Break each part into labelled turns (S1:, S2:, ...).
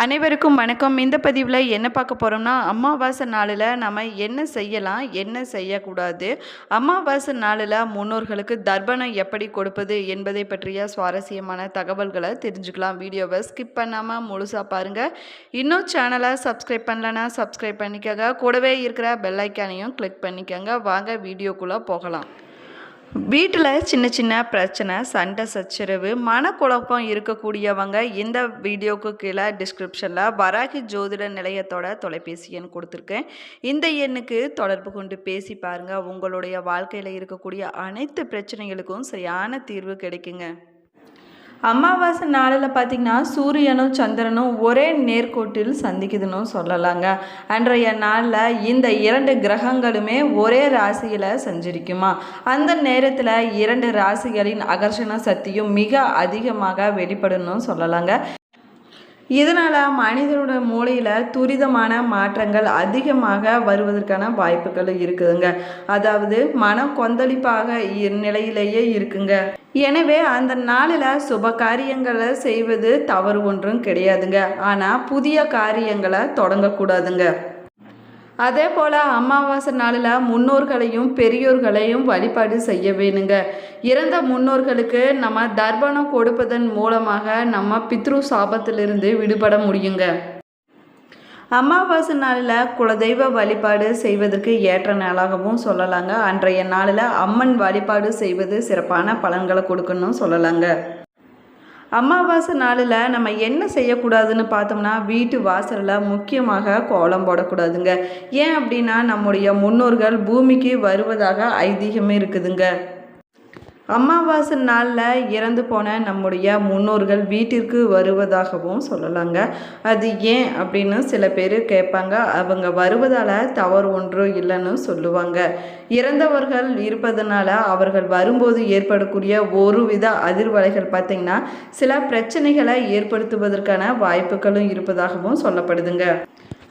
S1: அனைவருக்கும் வணக்கம். இந்த பதிவில் என்ன பார்க்க போகிறோம்னா, அமாவாசை நாளில் நம்ம என்ன செய்யலாம், என்ன செய்யக்கூடாது, அமாவாசை நாளில் முன்னோர்களுக்கு தர்ப்பணம் எப்படி கொடுப்பது என்பதை பற்றிய சுவாரஸ்யமான தகவல்களை தெரிஞ்சுக்கலாம். வீடியோவை ஸ்கிப் பண்ணாமல் முழுசாக பாருங்கள். இன்னும் சேனலை சப்ஸ்கிரைப் பண்ணலன்னா சப்ஸ்கிரைப் பண்ணிக்கோங்க. கூடவே இருக்கிற பெல் ஐக்கானையும் கிளிக் பண்ணிக்கோங்க. வாங்க வீடியோக்குள்ளே போகலாம். வீட்டில் சின்ன சின்ன பிரச்சனை, சண்டை சச்சரவு, மனக்குழப்பம் இருக்கக்கூடியவங்க இந்த வீடியோக்கு கீழே டிஸ்கிரிப்ஷனில் வராகி ஜோதிட நிலையத்தோட தொலைபேசி எண் கொடுத்துருக்கேன். இந்த எண்ணுக்கு தொடர்பு கொண்டு பேசி பாருங்கள். உங்களுடைய வாழ்க்கையில் இருக்கக்கூடிய அனைத்து பிரச்சனைகளுக்கும் சரியான தீர்வு கிடைக்குங்க. அமாவாசை நாளில் பார்த்திங்கன்னா சூரியனும் சந்திரனும் ஒரே நேர்கோட்டில் சந்திக்குதுன்னு சொல்லலாங்க. அன்றைய நாளில் இந்த 2 கிரகங்களுமே ஒரே ராசியில் சஞ்சரிக்குமா. அந்த நேரத்தில் 2 ராசிகளின் ஆகர்ஷண சக்தியும் மிக அதிகமாக வெளிப்படணும்னு சொல்லலாங்க. இதனால் மனிதனோட மூளையில் துரிதமான மாற்றங்கள் அதிகமாக வருவதற்கான வாய்ப்புகள் இருக்குதுங்க. அதாவது மன கொந்தளிப்பாக நிலையிலேயே இருக்குங்க. எனவே அந்த நாளில் சுப காரியங்களை செய்வது தவறு ஒன்றும் கிடையாதுங்க. ஆனால் புதிய காரியங்களை தொடங்கக்கூடாதுங்க. அதே போல் அமாவாசை நாளில் முன்னோர்களையும் பெரியோர்களையும் வழிபாடு செய்ய வேணுங்க. இறந்த முன்னோர்களுக்கு நம்ம தர்ப்பணம் கொடுப்பதன் மூலமாக நம்ம பித்ரு சாபத்திலிருந்து விடுபட முடியுங்க. அமாவாசை நாளில் குலதெய்வ வழிபாடு செய்வதற்கு ஏற்ற நாளாகவும் சொல்லலாங்க. அன்றைய நாளில் அம்மன் வழிபாடு செய்வது சிறப்பான பலன்களை கொடுக்கணும்னு சொல்லலாங்க. அமாவாசை நாளில் நம்ம என்ன செய்யக்கூடாதுன்னு பார்த்தோம்னா, வீட்டு வாசலில் முக்கியமாக கோலம் போடக்கூடாதுங்க. ஏன் அப்படின்னா, நம்முடைய முன்னோர்கள் பூமிக்கு வருவதாக ஐதீகமே இருக்குதுங்க. அமாவாசை நாளில் இறந்து போன நம்முடைய முன்னோர்கள் வீட்டிற்கு வருவதாகவும் சொல்லலாங்க. அது ஏன் அப்படின்னு சில பேர் கேட்பாங்க. அவங்க வருவதால் தவறு ஒன்றும் இல்லைன்னு சொல்லுவாங்க. இறந்தவர்கள் இருப்பதனால அவர்கள் வரும்போது ஏற்படக்கூடிய ஒரு வித அதிர்வலைகள் பார்த்திங்கன்னா சில பிரச்சனைகளை ஏற்படுத்துவதற்கான வாய்ப்புகளும் இருப்பதாகவும் சொல்லப்படுதுங்க.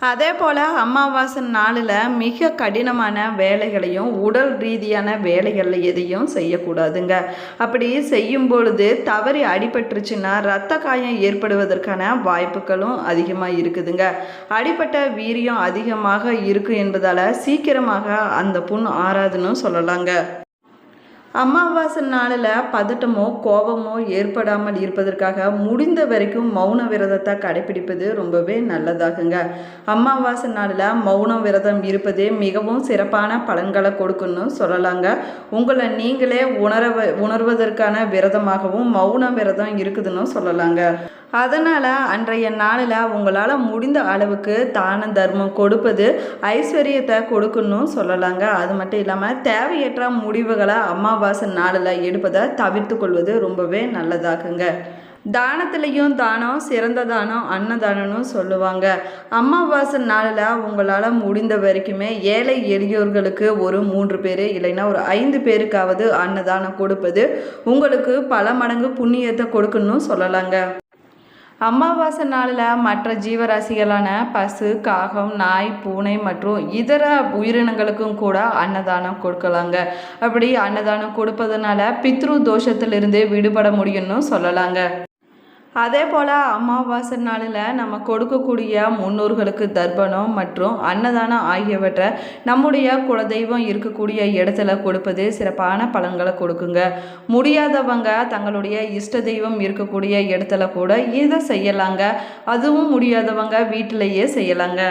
S1: அதே போல் அமாவாசை நாளில் மிக கடினமான வேலைகளையும் உடல் ரீதியான வேலைகள் எதையும் செய்யக்கூடாதுங்க. அப்படி செய்யும் பொழுது தவறி அடிபட்டுருச்சுன்னா இரத்த காயம் ஏற்படுவதற்கான வாய்ப்புகளும் அதிகமாக இருக்குதுங்க. அடிபட்ட வீரியம் அதிகமாக இருக்குது என்பதால் சீக்கிரமாக அந்த புண் ஆறாதுன்னு சொல்லலாங்க. அமாவாசை நாளில் பதட்டமோ கோபமோ ஏற்படாமல் இருப்பதற்காக முடிந்த வரைக்கும் மௌன விரதத்தை கடைபிடிப்பது ரொம்பவே நல்லதாகுங்க. அமாவாசை நாளில் மௌன விரதம் இருப்பது மிகவும் சிறப்பான பலன்களை கொடுக்கணும்னு சொல்லலாங்க. உங்களை நீங்களே உணர்வதற்கான விரதமாகவும் மௌன விரதம் இருக்குதுன்னு சொல்லலாங்க. அதனால் அன்றைய நாளில் உங்களால் முடிந்த அளவுக்கு தான தர்மம் கொடுப்பது ஐஸ்வர்யத்தை கொடுக்கணும்னு சொல்லலாங்க. அது மட்டும் இல்லாமல் தேவையற்ற முடிவுகளை அமாவாசை நாளில் எடுப்பதை தவிர்த்து கொள்வது ரொம்பவே நல்லதாகுங்க. தானத்திலையும் தானம் சிறந்த தானம் அன்னதானம்னு சொல்லுவாங்க. அமாவாசை நாளில் உங்களால் முடிந்த வரைக்குமே ஏழை எளியோர்களுக்கு ஒரு 3 பேர் இல்லைன்னா ஒரு 5 பேருக்காவது அன்னதானம் கொடுப்பது உங்களுக்கு பல மடங்கு புண்ணியத்தை கொடுக்கணும்னு சொல்லலாங்க. அமாவாசை நாளில் மற்ற ஜீவராசிகளான பசு, காகம், நாய், பூனை மற்றும் இதர உயிரினங்களுக்கும் கூட அன்னதானம் கொடுக்கலாங்க. அப்படி அன்னதானம் கொடுப்பதனால பித்ரு தோஷத்திலிருந்து விடுபட முடியும்னு சொல்லலாங்க. அதே போல் அமாவாசை நாளில் நம்ம கொடுக்கக்கூடிய முன்னோர்களுக்கு தர்ப்பணம் மற்றும் அன்னதானம் ஆகியவற்றை நம்முடைய குலதெய்வம் இருக்கக்கூடிய இடத்துல கொடுப்பது சிறப்பான பலன்களை கொடுக்குங்க. முடியாதவங்க தங்களுடைய இஷ்ட தெய்வம் இருக்கக்கூடிய இடத்துல கூட இதை செய்யலாங்க. அதுவும் முடியாதவங்க வீட்டிலேயே செய்யலாங்க.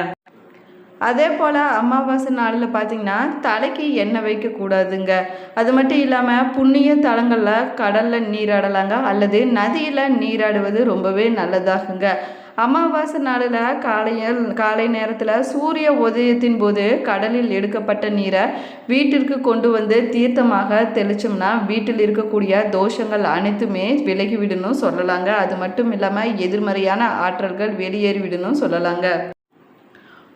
S1: அதே போல் அமாவாசை நாளில் பார்த்திங்கன்னா தலைக்கு எண்ணெய் வைக்கக்கூடாதுங்க. அது மட்டும் இல்லாமல் புண்ணிய தலங்களில் கடலில் நீராடலாங்க அல்லது நதியில் நீராடுவது ரொம்பவே நல்லதாகுங்க. அமாவாசை நாளில் காலை நேரத்தில் சூரிய உதயத்தின் போது கடலில் எடுக்கப்பட்ட நீரை வீட்டிற்கு கொண்டு வந்து தீர்த்தமாக தெளித்தோம்னா வீட்டில் இருக்கக்கூடிய தோஷங்கள் அனைத்துமே விலகிவிடணும் சொல்லலாங்க. அது மட்டும் இல்லாமல் எதிர்மறையான ஆற்றல்கள் வெளியேறிவிடணும் சொல்லலாங்க.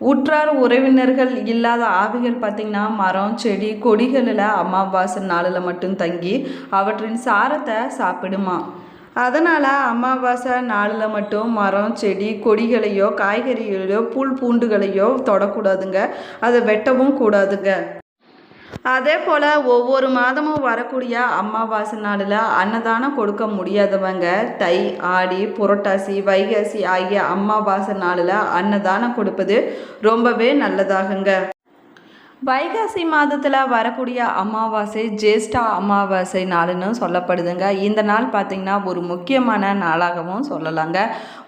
S1: உற்றார் உறவினர்கள் இல்லாத ஆவிகள் பார்த்திங்கன்னா மரம், செடி, கொடிகளில் அமாவாசை நாளில் மட்டும் தங்கி அவற்றின் சாரத்தை சாப்பிடுமா. அதனால் அமாவாசை நாளில் மட்டும் மரம், செடி, கொடிகளையோ காய்கறிகளையோ புல் பூண்டுகளையோ தொடக்கூடாதுங்க. அதை வெட்டவும் கூடாதுங்க. அதே போல் ஒவ்வொரு மாதமும் வரக்கூடிய அமாவாசை நாளில் அன்னதானம் கொடுக்க முடியாதவங்க தை, ஆடி, புரட்டாசி, வைகாசி ஆகிய அமாவாசை நாளில் அன்னதானம் கொடுப்பது ரொம்பவே நல்லதாகுங்க. வைகாசி மாதத்தில் வரக்கூடிய அமாவாசை ஜேஷ்டா அமாவாசை நாளுன்னு சொல்லப்படுதுங்க. இந்த நாள் பார்த்திங்கன்னா ஒரு முக்கியமான நாளாகவும் சொல்லலாங்க.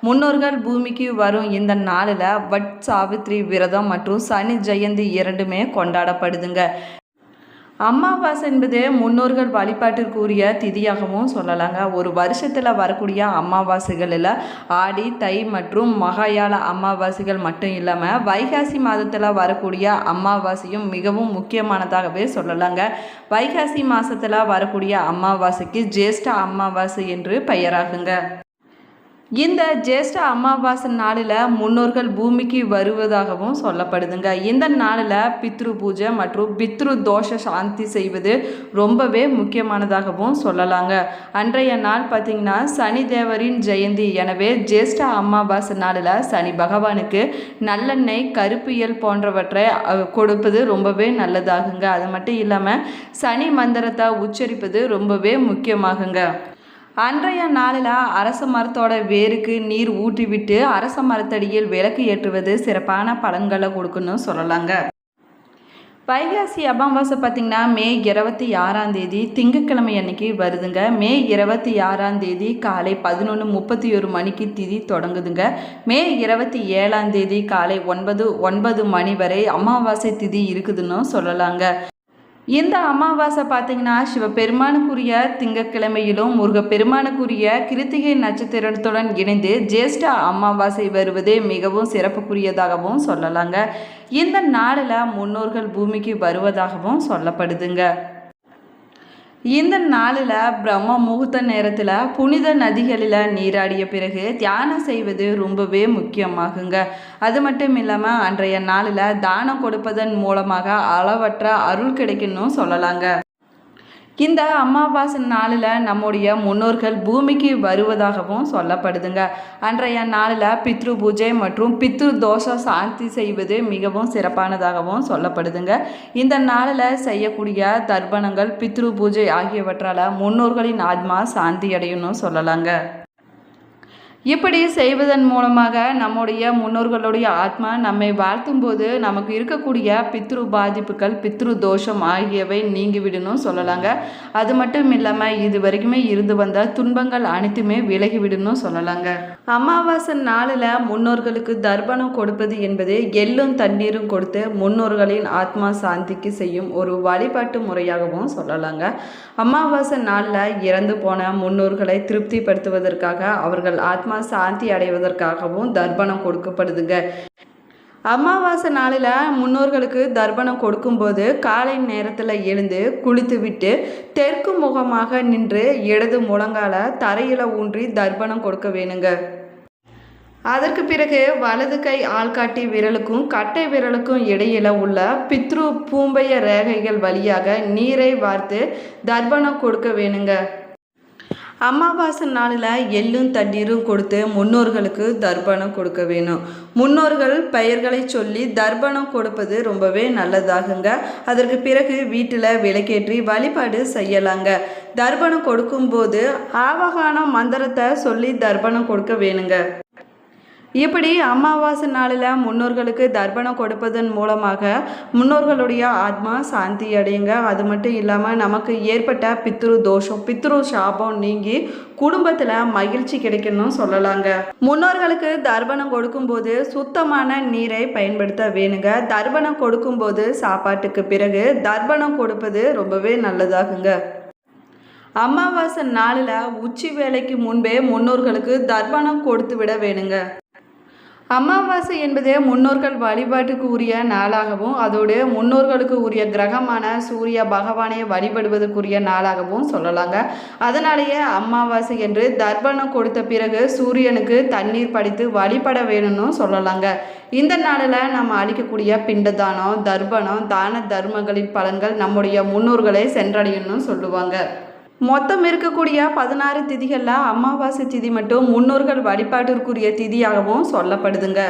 S1: முன்னோர்கள் பூமிக்கு வரும் இந்த நாளில் வட் சாவித்ரி விரதம் மற்றும் சனி ஜெயந்தி இரண்டுமே கொண்டாடப்படுதுங்க. அமாவாசை என்பது முன்னோர்கள் வழிபாட்டிற்குரிய திதியாகவும் சொல்லலாங்க. ஒரு வருஷத்தில் வரக்கூடிய அமாவாசைகளில் ஆடி, தை மற்றும் மகாயாள அமாவாசைகள் மட்டும் இல்லாமல் வைகாசி மாதத்தில் வரக்கூடிய அமாவாசையும் மிகவும் முக்கியமானதாகவே சொல்லலாங்க. வைகாசி மாதத்தில் வரக்கூடிய அமாவாசைக்கு ஜேஷ்ட அமாவாசை என்று பெயராகுங்க. இந்த ஜேஷ்ட அமாவாசை நாளில் முன்னோர்கள் பூமிக்கு வருவதாகவும் சொல்லப்படுதுங்க. இந்த நாளில் பித்ரு பூஜை மற்றும் பித்ரு தோஷ சாந்தி செய்வது ரொம்பவே முக்கியமானதாகவும் சொல்லலாங்க. அன்றைய நாள் பார்த்திங்கன்னா சனி தேவரின் ஜெயந்தி. எனவே ஜேஷ்ட அமாவாசை நாளில் சனி பகவானுக்கு நல்லெண்ணெய், கருப்பியல் போன்றவற்றை கொடுப்பது ரொம்பவே நல்லதாகுங்க. அது மட்டும் இல்லாமல் சனி மந்திரத்தை உச்சரிப்பது ரொம்பவே முக்கியமாகுங்க. அன்றைய நாளில் அரச மரத்தோட வேருக்கு நீர் ஊற்றிவிட்டு அரச மரத்தடியில் விளக்கு ஏற்றுவது சிறப்பான பலன்களை கொடுக்குன்னு சொல்லலாங்க. வைகாசி அமாவாசை பார்த்திங்கன்னா மே 26 திங்கட்கிழமை அன்னைக்கு வருதுங்க. மே 26 காலை 11:31 மணிக்கு திதி தொடங்குதுங்க. மே 27 காலை 9 மணி வரை அமாவாசை திதி இருக்குதுன்னு சொல்லலாங்க. இந்த அமாவாசை பார்த்திங்கன்னா சிவபெருமானுக்குரிய திங்கட்கிழமையிலும் முருகப்பெருமானுக்குரிய கிருத்திகை நட்சத்திரத்துடன் இணைந்து ஜேஷ்ட அமாவாசை வருவது மிகவும் சிறப்புக்குரியதாகவும் சொல்லலாங்க. இந்த நாளில் முன்னோர்கள் பூமிக்கு வருவதாகவும் சொல்லப்படுதுங்க. இந்த நாளில் பிரம்ம முகூர்த்த நேரத்தில் புனித நதிகளில் நீராடிய பிறகு தியானம் செய்வது ரொம்பவே முக்கியமாகுங்க. அது மட்டும் இல்லாமல் அன்றைய நாளில் தானம் கொடுப்பதன் மூலமாக அளவற்ற அருள் கிடைக்குன்னு சொல்லலாங்க. இந்த அமாவாசை நாளில் நம்முடைய முன்னோர்கள் பூமிக்கு வருவதாகவும் சொல்லப்படுதுங்க. அன்றைய நாளில் பித்ரு பூஜை மற்றும் பித்ரு தோஷ சாந்தி செய்வது மிகவும் சிறப்பானதாகவும் சொல்லப்படுதுங்க. இந்த நாளில் செய்யக்கூடிய தர்ப்பணங்கள், பித்ரு பூஜை ஆகியவற்றால் முன்னோர்களின் ஆத்மா சாந்தி அடையும்னு சொல்லலாங்க. இப்படி செய்வதன் மூலமாக நம்முடைய முன்னோர்களுடைய ஆத்மா நம்மை வாழ்த்தும் போது நமக்கு இருக்கக்கூடிய பித்ரு பாதிப்புகள், பித்ரு தோஷம் ஆகியவை நீங்கிவிடணும் சொல்லலாங்க. அது மட்டும் இல்லாமல் இது வரைக்குமே இருந்து வந்த துன்பங்கள் அனைத்துமே விலகிவிடணும் சொல்லலாங்க. அமாவாசை நாளில் முன்னோர்களுக்கு தர்ப்பணம் கொடுப்பது என்பது எள்ளும் தண்ணீரும் கொடுத்து முன்னோர்களின் ஆத்மா சாந்திக்கு செய்யும் ஒரு வழிபாட்டு முறையாகவும் சொல்லலாங்க. அமாவாசை நாளில் இறந்து போன முன்னோர்களை திருப்திப்படுத்துவதற்காக அவர்கள் ஆத்மா சாந்தி அடைவதற்காகவும் தர்ப்பணம் கொடுக்கப்படுதுங்க. அமாவாசை நாளில் முன்னோர்களுக்கு தர்ப்பணம் கொடுக்கும்போது காலை நேரத்தில் எழுந்து குளித்துவிட்டு தெற்கு முகமாக நின்று இடது முழங்கால தரையில் ஊன்றி தர்ப்பணம் கொடுக்க வேணுங்க. அதற்கு பிறகு வலது கை ஆள்காட்டி விரலுக்கும் கட்டை விரலுக்கும் இடையில உள்ள பித்ரு பூம்பைய ரேகைகள் வழியாக நீரை வார்த்து தர்ப்பணம் கொடுக்க வேணுங்க. அமாவாசை நாளில் எள்ளும் தண்ணீரும் கொடுத்து முன்னோர்களுக்கு தர்ப்பணம் கொடுக்க வேணும். முன்னோர்கள் பெயர்களை சொல்லி தர்ப்பணம் கொடுப்பது ரொம்பவே நல்லதாகுங்க. அதற்கு பிறகு வீட்டில் விளக்கேற்றி வழிபாடு செய்யலாங்க. தர்ப்பணம் கொடுக்கும்போது ஆவகான மந்திரத்தை சொல்லி தர்ப்பணம் கொடுக்க வேணுங்க. இப்படி அமாவாசை நாளில் முன்னோர்களுக்கு தர்ப்பணம் கொடுப்பதன் மூலமாக முன்னோர்களுடைய ஆத்மா சாந்தி அடையுங்க. அது மட்டும் இல்லாமல் நமக்கு ஏற்பட்ட பித்ரு தோஷம், பித்ரு சாபம் நீங்கி குடும்பத்தில் மகிழ்ச்சி கிடைக்கணும் சொல்லலாங்க. முன்னோர்களுக்கு தர்ப்பணம் கொடுக்கும்போது சுத்தமான நீரை பயன்படுத்த வேணுங்க. தர்ப்பணம் கொடுக்கும்போது சாப்பாட்டுக்கு பிறகு தர்ப்பணம் கொடுப்பது ரொம்பவே நல்லதாகுங்க. அமாவாசை நாளில் உச்சி வேளைக்கு முன்பே முன்னோர்களுக்கு தர்ப்பணம் கொடுத்து விட வேணுங்க. அமாவாசை என்பது முன்னோர்கள் வழிபாட்டுக்கு உரிய நாளாகவும் அதோடு முன்னோர்களுக்கு உரிய கிரகமான சூரிய பகவானை வழிபடுவதற்குரிய நாளாகவும் சொல்லலாங்க. அதனாலேயே அமாவாசை என்று தர்ப்பணம் கொடுத்த பிறகு சூரியனுக்கு தண்ணீர் படைத்து வழிபட வேணும்னு சொல்லலாங்க. இந்த நாளில் நம்ம அளிக்கக்கூடிய பிண்டதானம், தர்ப்பணம், தான தர்மங்களின் பலன்கள் நம்முடைய முன்னோர்களை சென்றடையணும்னு சொல்லுவாங்க. மொத்தம் இருக்கக்கூடிய 16 திதிகளில் அமாவாசை திதி மட்டும் முன்னோர்கள் வழிபாட்டிற்குரிய திதியாகவும் சொல்லப்படுதுங்க.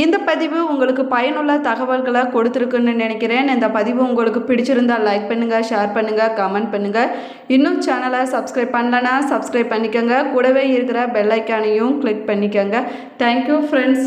S1: இந்த பதிவு உங்களுக்கு பயனுள்ள தகவல்களை கொடுத்துருக்குன்னு நினைக்கிறேன். இந்த பதிவு உங்களுக்கு பிடிச்சிருந்தால் லைக் பண்ணுங்கள், ஷேர் பண்ணுங்கள், கமெண்ட் பண்ணுங்கள். இன்னும் சேனலை சப்ஸ்கிரைப் பண்ணலன்னா சப்ஸ்கிரைப் பண்ணிக்கோங்க. கூடவே இருக்கிற பெல் ஐக்கானையும் கிளிக் பண்ணிக்கோங்க. Thank you friends.